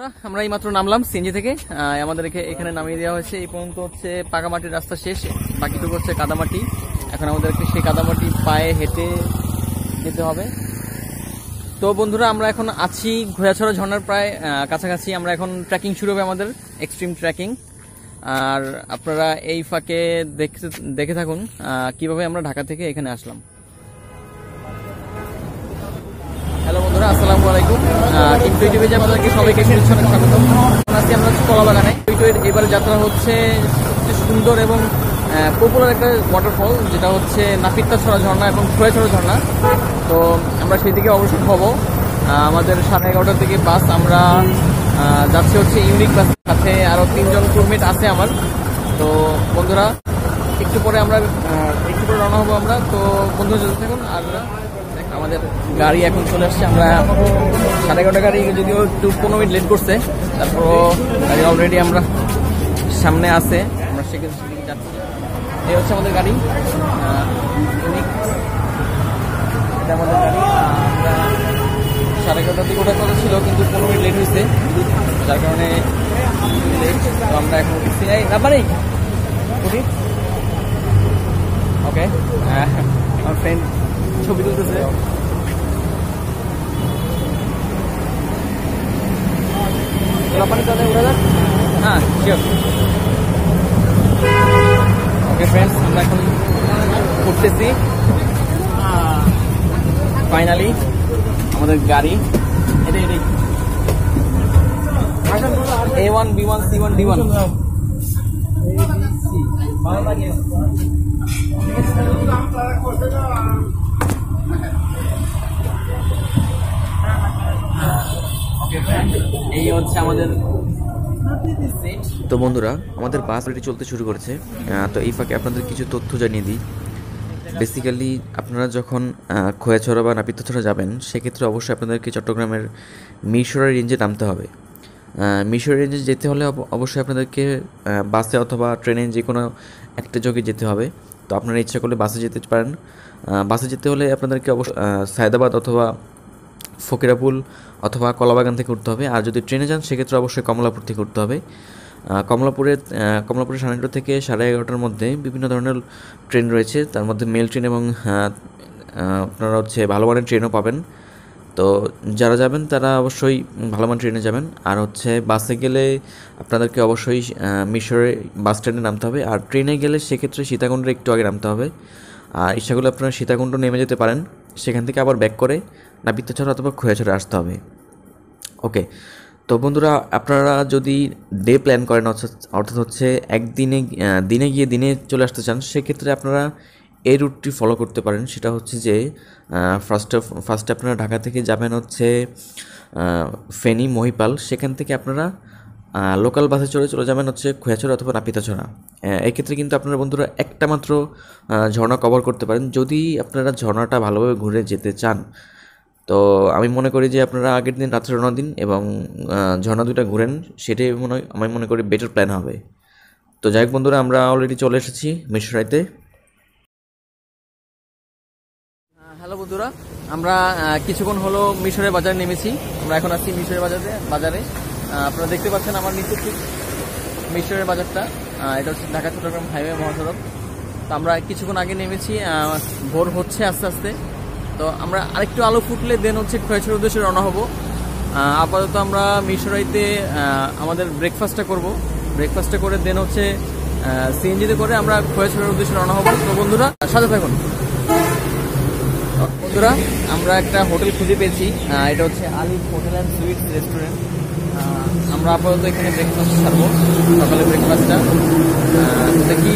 আমরা এই মাত্র নামলাম সিএনজি থেকে। আমাদের এখানে নামিয়ে দেওয়া হয়েছে। এই পর্যন্ত হচ্ছে পাকা মাটির রাস্তা শেষ, বাকিটুকু হচ্ছে কাদামাটি। এখন আমাদেরকে সেই কাদামাটি পায়ে হেঁটে যেতে হবে। তো বন্ধুরা, আমরা এখন আছি খোয়াছড়া ঝর্ণার প্রায় কাছাকাছি। আমরা এখন ট্রেকিং শুরু হবে, আমাদের এক্সট্রিম ট্রেকিং। আর আপনারা এই ফাঁকে দেখে থাকুন কিভাবে আমরা ঢাকা থেকে এখানে আসলাম। হ্যালো বন্ধুরা, আসসালামু আলাইকুম। টিম টুইটে আপনাদেরকে সবাইকে শুভেচ্ছা এবং স্বাগতম। আজকে আমরা কলা বাগানে এবারে যাত্রা হচ্ছে সবচেয়ে সুন্দর এবং পপুলার একটা ওয়াটারফল, যেটা হচ্ছে নাপিতাছড়া ঝর্ণা এবং খোয়াছড়া ঝর্ণা। তো আমরা সেই দিকে অবশ্যই হব। আমাদের 11:30টার দিকে বাস। আমরা যাচ্ছি হচ্ছে ইউনিক বাস, সাথে আরো 3জন টুরমেট আছে আমার। তো বন্ধুরা, একটু পরে রওনা হবো আমরা। তো বন্ধুরা যেতে থাকুন। আর আমাদের গাড়ি এখন চলে আসছে। আমরা 11:30 গাড়ি, যদিও একটু 15 মিনিট লেট করছে, তারপর গাড়ি অলরেডি আমরা সামনে আছে। আমরা সেদিকে যাচ্ছি। এই হচ্ছে আমাদের গাড়ি, এটা আমাদের গাড়ি। আমরা 11:30টার দিকে ওঠার কথা ছিল, কিন্তু 15 মিনিট লেট হয়েছে, যার কারণে লেট। তো আমরা এখন উঠছি। ওকে, আমার ফ্রেন্ড ছবি তুলতেছে। হ্যাঁ, ওকে ফ্রেন্ডস, আমরা এখন উঠতেছি ফাইনালি। আমাদের গাড়ি এটাই A1 B1 C1 D1। এই হচ্ছে আমাদের। তো বন্ধুরা, আমাদের বাস অলরেডি চলতে শুরু করেছে। তো এই ফাঁকে আপনাদের কিছু তথ্য জানিয়ে দিই। বেসিক্যালি আপনারা যখন খোয়াছড়া বা নাপিতাছড়া যাবেন, সেক্ষেত্রে অবশ্যই আপনাদেরকে চট্টগ্রামের মিরসাrai রেঞ্জে নামতে হবে। মিরসাrai রেঞ্জে যেতে হলে অবশ্যই আপনাদেরকে বাসে অথবা ট্রেনে যে কোনো একটা যোগে যেতে হবে। তো আপনারা ইচ্ছা করলে বাসে যেতে পারেন। বাসে যেতে হলে আপনাদেরকে অবশ্যই সায়দাবাদ অথবা ফকিরাপুল অথবা কলাবাগান থেকে উঠতে হবে। আর যদি ট্রেনে যান, সেক্ষেত্রে অবশ্যই কমলাপুর থেকে উঠতে হবে। কমলাপুরের 11:30 থেকে 11:30টার মধ্যে বিভিন্ন ধরনের ট্রেন রয়েছে। তার মধ্যে মেল ট্রেন এবং আপনারা হচ্ছে ভালো মানের ট্রেনও পাবেন। তো যারা যাবেন তারা অবশ্যই ভালো মানের ট্রেনে যাবেন। আর হচ্ছে বাসে গেলে আপনাদেরকে অবশ্যই মিরসাrai বাস স্ট্যান্ডে নামতে হবে। আর ট্রেনে গেলে সেক্ষেত্রে সীতাকুণ্ডের একটু আগে নামতে হবে। আর ইচ্ছা করলে আপনারা সীতাকুণ্ড নেমে যেতে পারেন, সেখান থেকে আবার ব্যাক করে নাপিতাছড়া অথবা খোয়াছড়া আসতে হবে। ওকে, তো বন্ধুরা, আপনারা যদি ডে প্ল্যান করেন, অর্থাৎ হচ্ছে দিনে গিয়ে দিনে চলে আসতে চান, সেক্ষেত্রে আপনারা এই রুটটি ফলো করতে পারেন। সেটা হচ্ছে যে ফার্স্টে আপনারা ঢাকা থেকে যাবেন হচ্ছে ফেনি মহিপাল। সেখান থেকে আপনারা লোকাল বাসে চলে যাবেন হচ্ছে খোয়াছড়া অথবা নাপিতাছড়া। এক্ষেত্রে কিন্তু আপনারা বন্ধুরা একটা মাত্র ঝর্ণা কভার করতে পারেন, যদি আপনারা ঝর্ণাটা ভালোভাবে ঘুরে যেতে চান। তো আমি মনে করি যে আপনারা আগের দিন রাত্রে রওনা দিন এবং ঝর্ণা দুটা ঘুরেন, সেটাই আমি মনে করি বেটার প্ল্যান হবে। তো যাই হোক বন্ধুরা, আমরা অলরেডি চলে এসেছি মিরসারাইতে। হ্যালো বন্ধুরা, আমরা কিছুক্ষণ হলো মিরসাrai বাজারে নেমেছি। আমরা এখন আছি মিরসাrai বাজারে। আপনারা দেখতে পাচ্ছেন আমার নিচে ঠিক মিরসাrai বাজারটা। এটা হচ্ছে ঢাকা চট্টগ্রাম হাইওয়ে মহাসড়ক। তো আমরা কিছুক্ষণ আগে নেমেছি, ভোর হচ্ছে আস্তে আস্তে। তো আমরা আরেকটু আলো ফুটলে দেন হচ্ছে খোয়াছড়ার উদ্দেশ্যে রওনা হব। আপাতত আমরা মিরসারাইতে আমাদের ব্রেকফাস্টটা করব। ব্রেকফাস্টটা করে দেন হচ্ছে সিএনজিতে করে আমরা খোয়াছড়ার উদ্দেশ্যে রওনা হব। তো বন্ধুরা, সাথে থাকুন। বন্ধুরা, আমরা একটা হোটেল খুঁজে পেয়েছি। এটা হচ্ছে আলিফ হোটেল অ্যান্ড সুইটস রেস্টুরেন্ট। আমরা আপাতত এখানে ব্রেকফাস্ট ছাড়বো, সকালে ব্রেকফাস্টটা। কি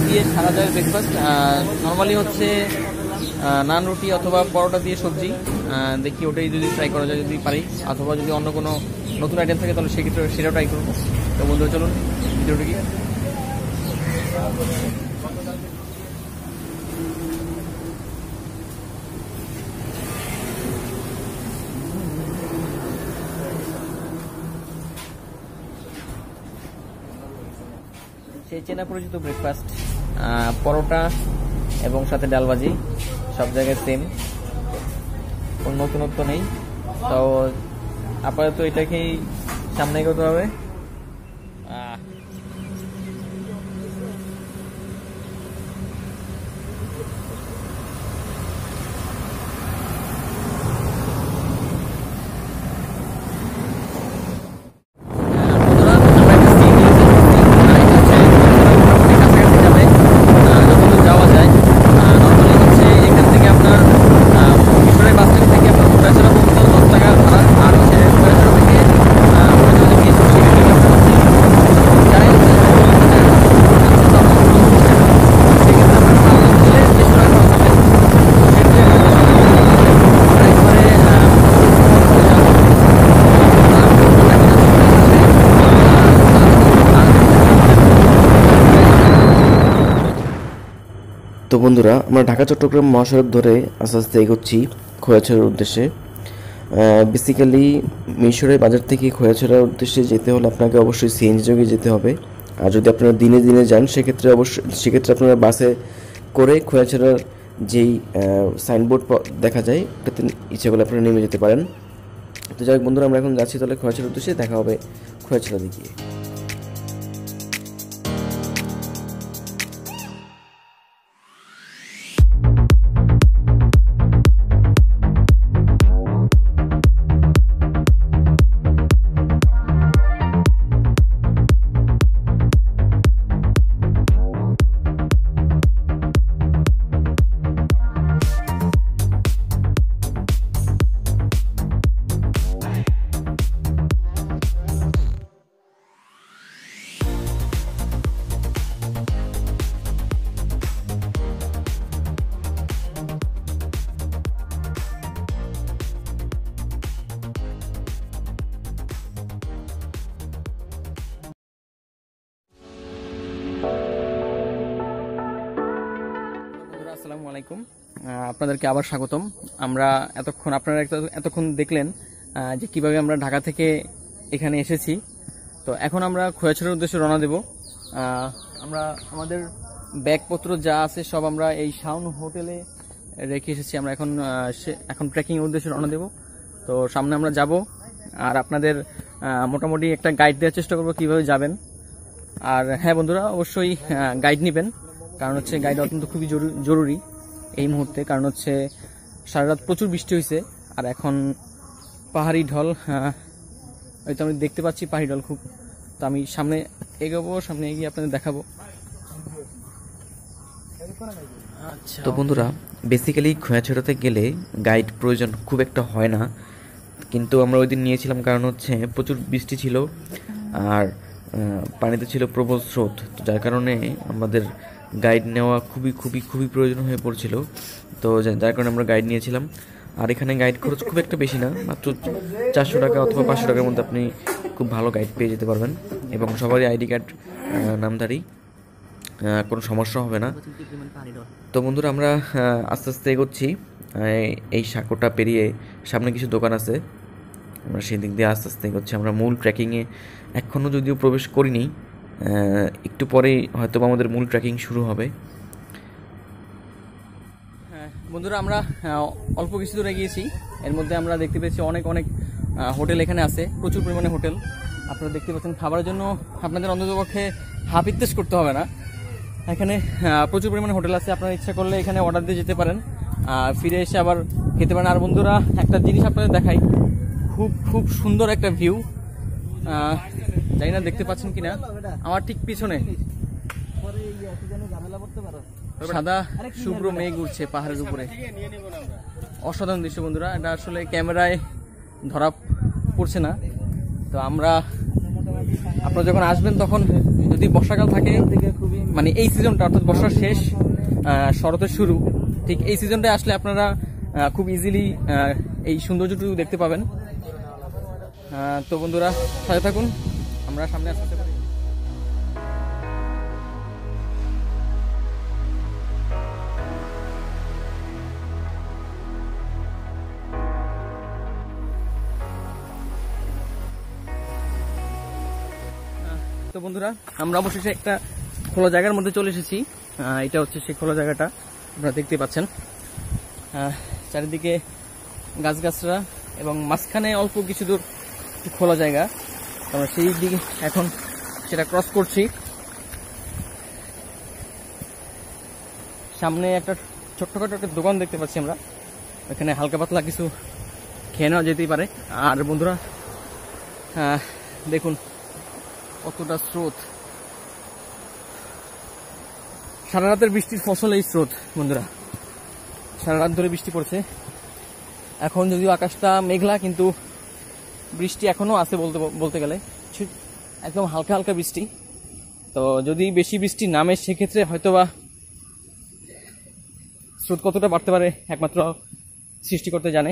দিয়ে সারা যায় ব্রেকফাস্ট? নর্মালি হচ্ছে নান রুটি অথবা পরোটা দিয়ে সবজি। দেখি ওটাই যদি ট্রাই করা যায়, যদি পারি, অথবা যদি অন্য কোনো নতুন আইটেম থাকে তাহলে সেক্ষেত্রে সেটাও ট্রাই করবো। তো বন্ধুরা, চলুন ভিডিওটি কি সেই চেনা পরিচিত ব্রেকফাস্ট, পরোটা এবং সাথে ডাল ভাজি, সব জায়গায় সেম, কোনো নতুনত্ব নেই। তো আপাতত এটাকেই সামনে এগোতে হবে। তো বন্ধুরা, আমরা ঢাকা চট্টগ্রাম মহাসড়ক ধরে আস্তে আস্তে এগোচ্ছি খোয়াছড়ার উদ্দেশ্যে। বেসিক্যালি মিরসরাই বাজার থেকে খোয়াছড়ার উদ্দেশ্যে যেতে হলে আপনাকে অবশ্যই সিএনজি যোগে যেতে হবে। আর যদি আপনারা দিনে দিনে যান সেক্ষেত্রে আপনারা বাসে করে খোয়াছড়ার যেই সাইনবোর্ড দেখা যায় ওটাতে ইচ্ছে করলে আপনারা নেমে যেতে পারেন। তো যাই হোক বন্ধুরা, আমরা এখন যাচ্ছি তাহলে খোয়াছড়ার উদ্দেশ্যে। দেখা হবে খোয়াছড়া দিকে। আসসালামু আলাইকুম, আপনাদেরকে আবার স্বাগতম। আমরা আপনারা এতক্ষণ দেখলেন যে কিভাবে আমরা ঢাকা থেকে এখানে এসেছি। তো এখন আমরা খোয়াছড়ার উদ্দেশ্যে রওনা দেব। আমরা আমাদের ব্যাগপত্র যা আছে সব আমরা এই শাউন হোটেলে রেখে এসেছি। আমরা এখন ট্রেকিং এর উদ্দেশ্যে রওনা দেব। তো সামনে আমরা যাব, আর আপনাদের মোটামুটি একটা গাইড দেওয়ার চেষ্টা করব কিভাবে যাবেন। আর হ্যাঁ বন্ধুরা, অবশ্যই গাইড নেবেন, কারণ হচ্ছে গাইড অত্যন্ত খুবই জরুরি এই মুহূর্তে। কারণ হচ্ছে সারা রাত প্রচুর বৃষ্টি হয়েছে, আর এখন পাহাড়ি ঢল, হয়তো আমি দেখতে পাচ্ছি পাহাড়ি ঢল খুব। তো আমি সামনে এগিয়ে আপনাদের দেখাবো। তো বন্ধুরা, বেসিক্যালি খোয়াছড়াতে গেলে গাইড প্রয়োজন খুব একটা হয় না, কিন্তু আমরা ওই দিন নিয়েছিলাম কারণ হচ্ছে প্রচুর বৃষ্টি ছিল আর পানিতে ছিল প্রবল স্রোত। তো যার কারণে আমাদের গাইড নেওয়া খুবই খুবই খুবই প্রয়োজন হয়ে পড়ছিল। তো যার কারণে আমরা গাইড নিয়েছিলাম। আর এখানে গাইড খরচ খুব একটা বেশি না, মাত্র 400 টাকা অথবা 500 টাকার মধ্যে আপনি খুব ভালো গাইড পেয়ে যেতে পারবেন, এবং সবারই আইডি কার্ড নামধারী, কোনো সমস্যা হবে না। তো বন্ধুরা, আমরা আস্তে আস্তে এগোচ্ছি। এই সাঁকোটা পেরিয়ে সামনে কিছু দোকান আছে, আমরা সেই দিক দিয়ে আস্তে আস্তে এগোচ্ছি। আমরা মূল ট্রেকিংয়ে এখনও যদিও প্রবেশ করিনি, একটু পরেই হয়তো আমাদের মূল ট্রেকিং শুরু হবে। বন্ধুরা, আমরা অল্প কিছু দূরে গিয়েছি। এর মধ্যে আমরা দেখতে পেয়েছি অনেক হোটেল এখানে আছে, প্রচুর পরিমাণে হোটেল। আপনারা দেখতে পাচ্ছেন, খাবারের জন্য আপনাদের অন্ততপক্ষে হাফ ইত্তেশ করতে হবে না। এখানে প্রচুর পরিমাণে হোটেল আছে, আপনারা ইচ্ছা করলে এখানে অর্ডার দিয়ে যেতে পারেন, ফিরে এসে আবার খেতে পারেন। আর বন্ধুরা, একটা জিনিস আপনাদের দেখাই, খুব সুন্দর একটা ভিউ। জানি না দেখতে পাচ্ছেন কিনা, আমার ঠিক পিছনে সাদা শুভ্র মেঘ উঠছে পাহাড়ের উপরে। অসাধারণ দৃশ্য বন্ধুরা, এটা আসলে ক্যামেরায় ধরা পড়ছে না। তো আপনারা যখন আসবেন তখন যদি বর্ষাকাল থাকে, মানে এই সিজনটা অর্থাৎ বর্ষার শেষ শরতের শুরু, ঠিক এই সিজনটায় আসলে আপনারা খুব ইজিলি এই সৌন্দর্যটুকু দেখতে পাবেন। তো বন্ধুরা, সাথে থাকুন, আমরা সামনে আসতে পারি। তো বন্ধুরা, আমরা অবশেষে একটা খোলা জায়গার মধ্যে চলে এসেছি। এটা হচ্ছে সেই খোলা জায়গাটা, আপনারা দেখতে পাচ্ছেন। চারিদিকে গাছগাছরা এবং মাঝখানে অল্প কিছু দূর খোলা জায়গা। তো আমরা সেই দিকে এখন সেটা ক্রস করছি। সামনে একটা ছোট্টখাটো একটা দোকান দেখতে পাচ্ছি আমরা, এখানে হালকা পাতলা কিছু খেয়ে নেওয়া যেতেই পারে। আর বন্ধুরা দেখুন কতটা স্রোত, সারা রাতের বৃষ্টির ফসল এই স্রোত বন্ধুরা, সারা রাত ধরে বৃষ্টি পড়ছে। এখন যদিও আকাশটা মেঘলা, কিন্তু বৃষ্টি এখনো আছে বলতে গেলে, একদম হালকা হালকা বৃষ্টি। তো যদি বেশি বৃষ্টি নামে সেক্ষেত্রে হয়তোবা স্রোত কতটা বাড়তে পারে একমাত্র সৃষ্টিকর্তা জানে।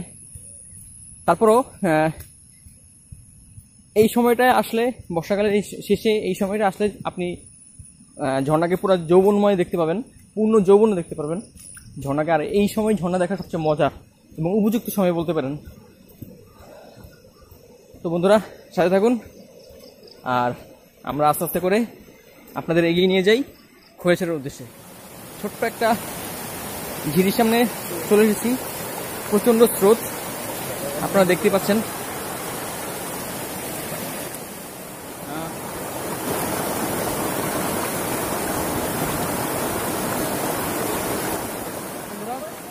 তারপরও এই সময়টায় আসলে, বর্ষাকালের শেষে এই সময়টা আসলে আপনি ঝর্ণাকে পুরো যৌবনময় দেখতে পাবেন, পূর্ণ যৌবন দেখতে পারবেন ঝর্ণাকে। আর এই সময় ঝর্ণা দেখা সবচেয়ে মজা এবং উপযুক্ত সময় বলতে পারেন। তো বন্ধুরা সাথে থাকুন, আর আমরা আস্তে আস্তে করে আপনাদের এগিয়ে নিয়ে যাই খোয়াইছড়ার উদ্দেশ্যে। ছোট্ট একটা ঝিরির সামনে চলে এসেছি, প্রচণ্ড স্রোত আপনারা দেখতে পাচ্ছেন।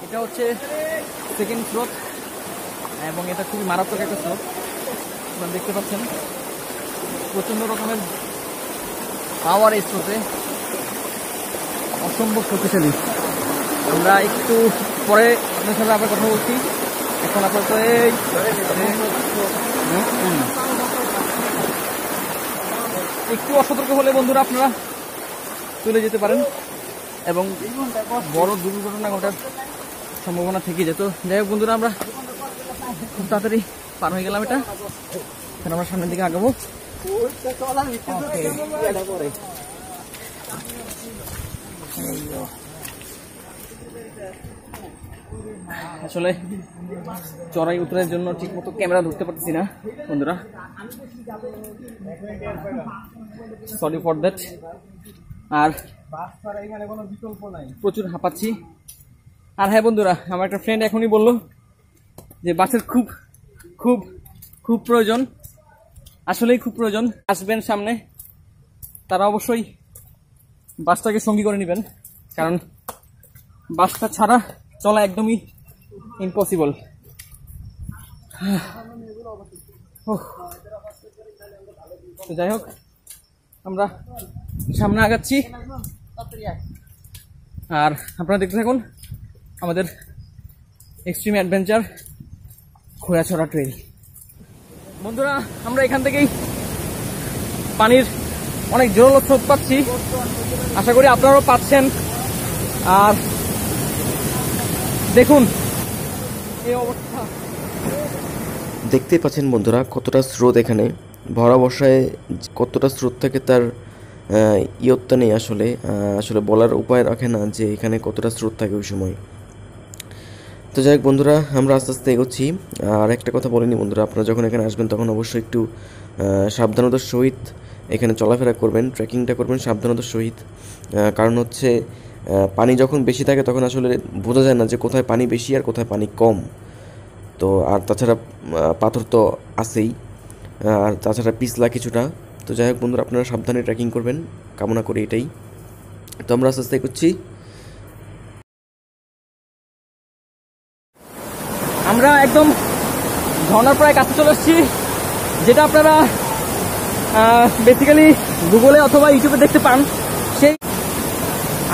এটা হচ্ছে সেকেন্ড স্রোত এবং এটা খুবই মারাত্মক একটা স্রোত আপনারা দেখতে পাচ্ছেন। প্রচণ্ড রকমের পাওয়ার এই স্রোতে, অসম্ভব শক্তিশালী। আমরা একটু পরে আপনার সাথে আবার কথা বলছি। এখন আপাতত একটু অসতর্ক হলে বন্ধুরা আপনারা চলে যেতে পারেন এবং বড় দুর্ঘটনা ঘটার সম্ভাবনা থেকে যেত। যাই হোক বন্ধুরা, আমরা খুব তাড়াতাড়ি পার হয়ে গেলাম এটা। এখন আমরা সামনের দিকে আগাবো। আসলে চড়াই উতরার জন্য ঠিক মতো ক্যামেরা ধরতে পারতেছি না বন্ধুরা, সরি ফর দ্যাট। আর প্রচুর হাঁপাচ্ছি। আর হ্যাঁ বন্ধুরা, আমার একটা ফ্রেন্ড এখনই বললো যে বাসের খুব খুব খুব প্রয়োজন, আসলেই খুব প্রয়োজন। আসবেন সামনে তারা অবশ্যই বাসটাকে সঙ্গী করে নেবেন, কারণ বাসটা ছাড়া চলা একদমই ইম্পসিবল। তো যাই হোক, আমরা সামনে আগাচ্ছি আর আপনারা দেখতে থাকুন আমাদের এক্সট্রিম অ্যাডভেঞ্চার খোয়াইছড়া ট্রেল। বন্ধুরা, আমরা এখান থেকেই পানির অনেক জোরালো স্রোত পাচ্ছি, আশা করি আপনারাও পাচ্ছেন। আর দেখুন এই অবস্থা, দেখতেই পাচ্ছেন বন্ধুরা কতটা স্রোত এখানে। ভরা বর্ষায় কতটা স্রোত থাকে তার ইয়ত্তা নেই আসলে, আসলে বলার উপায় রাখে না যে এখানে কতটা স্রোত থাকে ওই সময়। তো যাই হোক বন্ধুরা, আমরা আস্তে আস্তে এগোচ্ছি। আর একটা কথা বলিনি বন্ধুরা, আপনারা যখন এখানে আসবেন তখন অবশ্যই একটু সাবধানতার সহিত এখানে চলাফেরা করবেন, ট্রেকিংটা করবেন সাবধানতার সহিত। কারণ হচ্ছে পানি যখন বেশি থাকে তখন আসলে বোঝা যায় না যে কোথায় পানি বেশি আর কোথায় পানি কম। তো আর তাছাড়া পাথর তো আছেই, আর তাছাড়া পিছলা কিছুটা। তো যাই হোক বন্ধুরা, আপনারা সাবধানে ট্রেকিং করবেন কামনা করি এটাই। তো আমরা আস্তে আস্তে এগোচ্ছি। আমরা একদম ঝর্ণার প্রায় কাছে চলে এসেছি, যেটা আপনারা বেসিক্যালি গুগলে অথবা ইউটিউবে দেখতে পান। সেই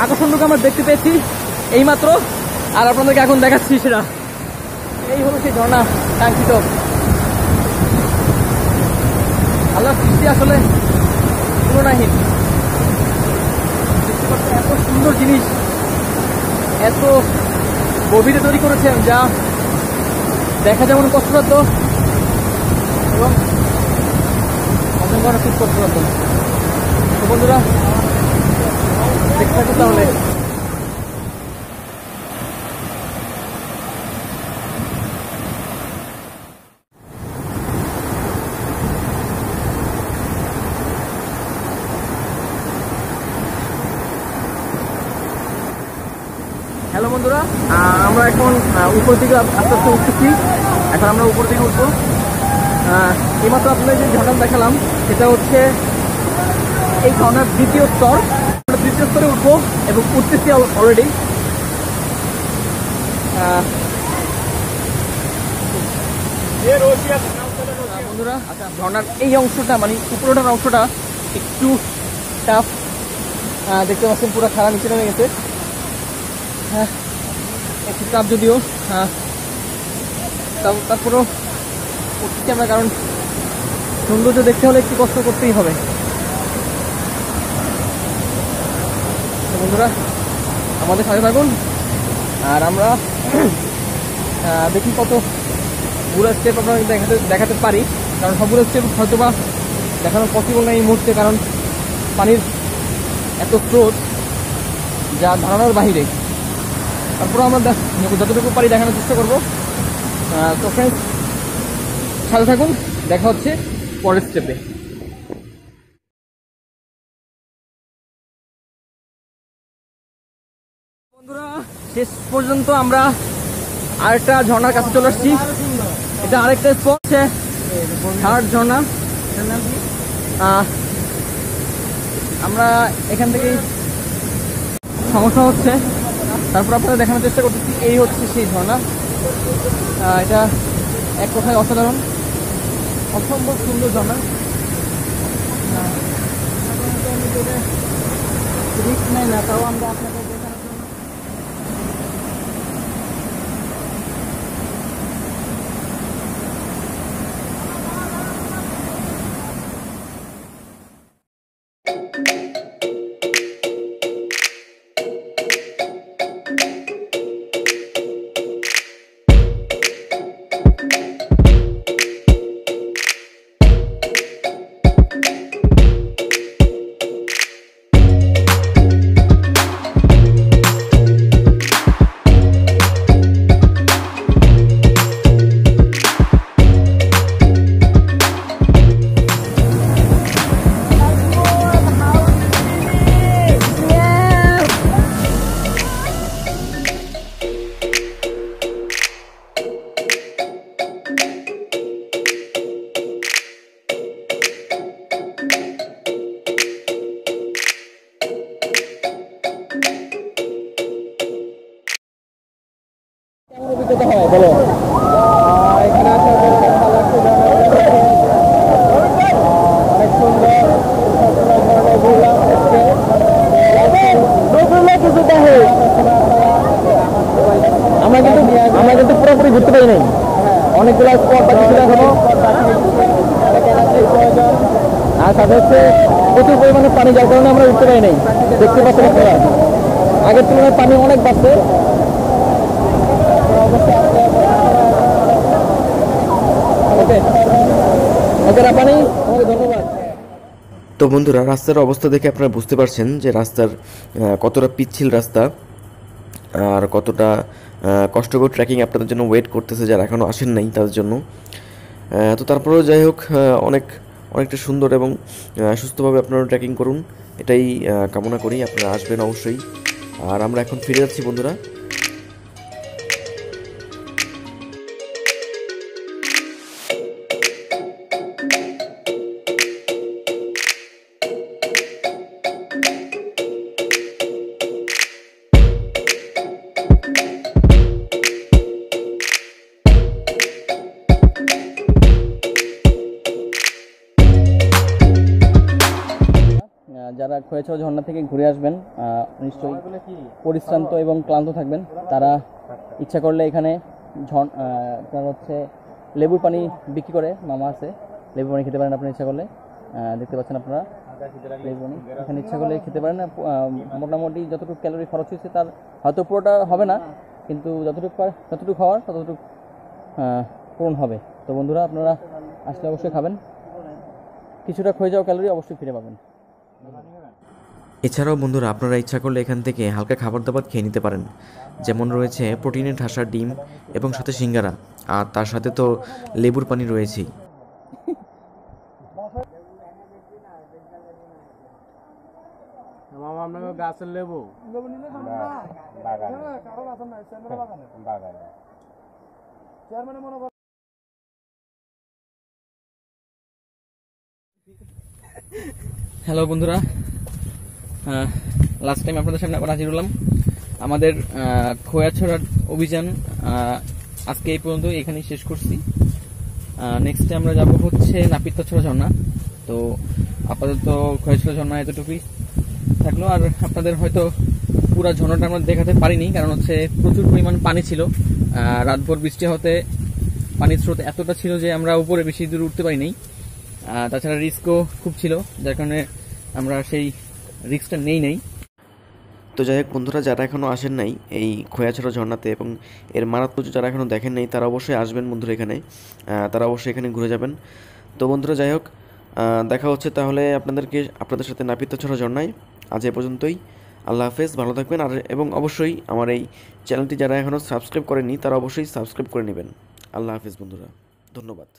আকর্ষণটুকু আমরা দেখতে পেয়েছি এইমাত্র, আর আপনাদেরকে এখন দেখাচ্ছি সেটা। এই হলো সেই ঝর্ণা কাঙ্ক্ষিত। আল্লাহর সৃষ্টি আসলে তুলনাহীন। এত সুন্দর জিনিস এত গভীরে তৈরি করেছেন, যা দেখা যেমন কষ্টসাধ্য এবং অর্জন করা খুব কষ্টসাধ্য। তো বন্ধুরা দেখতে থাকুন তাহলে। হ্যালো বন্ধুরা, আমরা এখন উপর দিকে আস্তে আস্তে উঠতেছি। এখন আমরা উপর দিকে উঠবো। এইমাত্র আপনাদের যে ঝর্ণা দেখালাম সেটা হচ্ছে এই ঝর্ণার দ্বিতীয় স্তর। আমরা দ্বিতীয় স্তরে উঠবো এবং উঠতেছি অলরেডি। বন্ধুরা আচ্ছা, ঝর্ণার এই অংশটা মানে উপরটার অংশটা একটু টাফ, দেখতে পাচ্ছেন পুরো খাড়া নিচে নেমে গেছে। হ্যাঁ, একটু টাফ যদিও, তারপরেও উঠছি আমরা, কারণ সৌন্দর্য দেখতে হলে একটু কষ্ট করতেই হবে। বন্ধুরা আমাদের সাথে থাকুন, আর আমরা দেখি কত পুরো স্টেপ আপনারা দেখাতে পারি, কারণ সবগুলো স্টেপ হয়তো বা দেখানো পসিবল না এই মুহূর্তে, কারণ পানির এত স্রোত যা ধারণার বাহিরে। তারপরে আমরা যতটুকু পারি দেখানোর চেষ্টা করবো। তো ফ্রেন্ডস সাথে থাকুন, দেখা হচ্ছে পরের স্টেপে। বন্ধুরা শেষ পর্যন্ত আমরা আরেকটা ঝর্ণার কাছে চলে আসছি। এটা আরেকটা স্পট হচ্ছে থার্ড ঝর্ণা। আমরা এখান থেকেই সমস্যা হচ্ছে, তারপর আপনাদের দেখানোর চেষ্টা করতেছি। এই হচ্ছে সেই ঝর্ণা। এটা এক কথায় অসাধারণ, অসম্ভব সুন্দর ঝর্ণা। রিস্ক নেই না, তাও আমরা আপনাদের দেখানোর জন্য। অভিজ্ঞতা হয় বলো? এখানে আসার পরে ভালো লাগছে, অনেক সুন্দর ঘুরলাম। আমরা কিন্তু পুরোপুরি ঘুরতে পারি নাই, অনেকগুলো স্পট বাকি ছিল এখনো। আর সাথে হচ্ছে প্রচুর পরিমাণে পানি, যার কারণে আমরা উঠতে পারি নাই। দেখতে পাচ্ছেন আপনারা আগের তুলনায় পানি অনেক বাড়ছে। তো বন্ধুরা, রাস্তার অবস্থা দেখে আপনারা বুঝতে পারছেন যে রাস্তার কতটা পিচ্ছিল রাস্তা আর কতটা কষ্টকর ট্রেকিং আপনাদের জন্য ওয়েট করতেছে, যারা এখনও আসেন নাই তাদের জন্য। তো তারপরেও যাই হোক, অনেকটা সুন্দর এবং সুস্থভাবে আপনারা ট্রেকিং করুন, এটাই কামনা করি। আপনারা আসবেন অবশ্যই। আর আমরা এখন ফিরে যাচ্ছি বন্ধুরা। যারা খোয়াইছড়া ঝর্ণা থেকে ঘুরে আসবেন, নিশ্চয়ই পরিশ্রান্ত এবং ক্লান্ত থাকবেন। তারা ইচ্ছা করলে এখানে আপনার হচ্ছে লেবুর পানি বিক্রি করে, মামা আছে, লেবু পানি খেতে পারেন আপনার ইচ্ছা করলে। দেখতে পাচ্ছেন আপনারা লেবু পানি এখানে ইচ্ছা করলে খেতে পারেন। মোটামুটি যতটুকু ক্যালোরি খরচ হয়েছে তার হয়তো পুরোটা হবে না, কিন্তু যতটুকু খাওয়ার ততটুকু পূরণ হবে। তো বন্ধুরা আপনারা আসলে অবশ্যই খাবেন, কিছুটা ক্ষয়ে যাওয়া ক্যালোরি অবশ্যই ফিরে পাবেন। এছাড়াও বন্ধুরা আপনারা ইচ্ছা করলে এখান থেকে হালকা খাবার দাবার খেয়ে নিতে পারেন, যেমন রয়েছে প্রোটিনের ঠাসা ডিম এবং সাথে সিঙ্গারা, আর তার সাথে তো লেবুর পানি রয়েছেই। মামা আপনাকে গাছের লেবু বাগানে হ্যালো বন্ধুরা, লাস্ট টাইম আপনাদের সামনে আবার হাজির হলাম। আমাদের খোয়াছড়ার অভিযান আজকে এই পর্যন্ত এখানেই শেষ করছি। নেক্সটে আমরা যাব হচ্ছে নাপিতছড়া ঝর্ণা। তো আপাতত খোয়াছড়া ঝর্ণা এতটুকুই থাকলো। আর আপনাদের হয়তো পুরো ঝর্ণাটা আমরা দেখাতে পারিনি, কারণ হচ্ছে প্রচুর পরিমাণ পানি ছিল। রাতভর বৃষ্টি হতে পানির স্রোত এতটা ছিল যে আমরা উপরে বেশি দূর উঠতে পারিনি। তাছাড়া রিস্কও খুব ছিল, যার কারণে আমরা সেই রিস্কটা নেই। তো যাই হোক বন্ধুরা, যারা এখনও আসেন নাই এই খোয়াছড়া ঝর্ণাতে এবং এর মারাত্মক যারা এখনও দেখেন নাই, তারা অবশ্যই আসবেন বন্ধুরা এখানে। তারা অবশ্যই এখানে ঘুরে যাবেন। তো বন্ধুরা যাই হোক, দেখা হচ্ছে তাহলে আপনাদের সাথে নাপিতছড়া ঝর্ণায়। আজ এ পর্যন্তই। আল্লাহ হাফেজ, ভালো থাকবেন। এবং অবশ্যই আমার এই চ্যানেলটি যারা এখনও সাবস্ক্রাইব করেননি, তারা অবশ্যই সাবস্ক্রাইব করে নেবেন। আল্লাহ হাফেজ বন্ধুরা, ধন্যবাদ।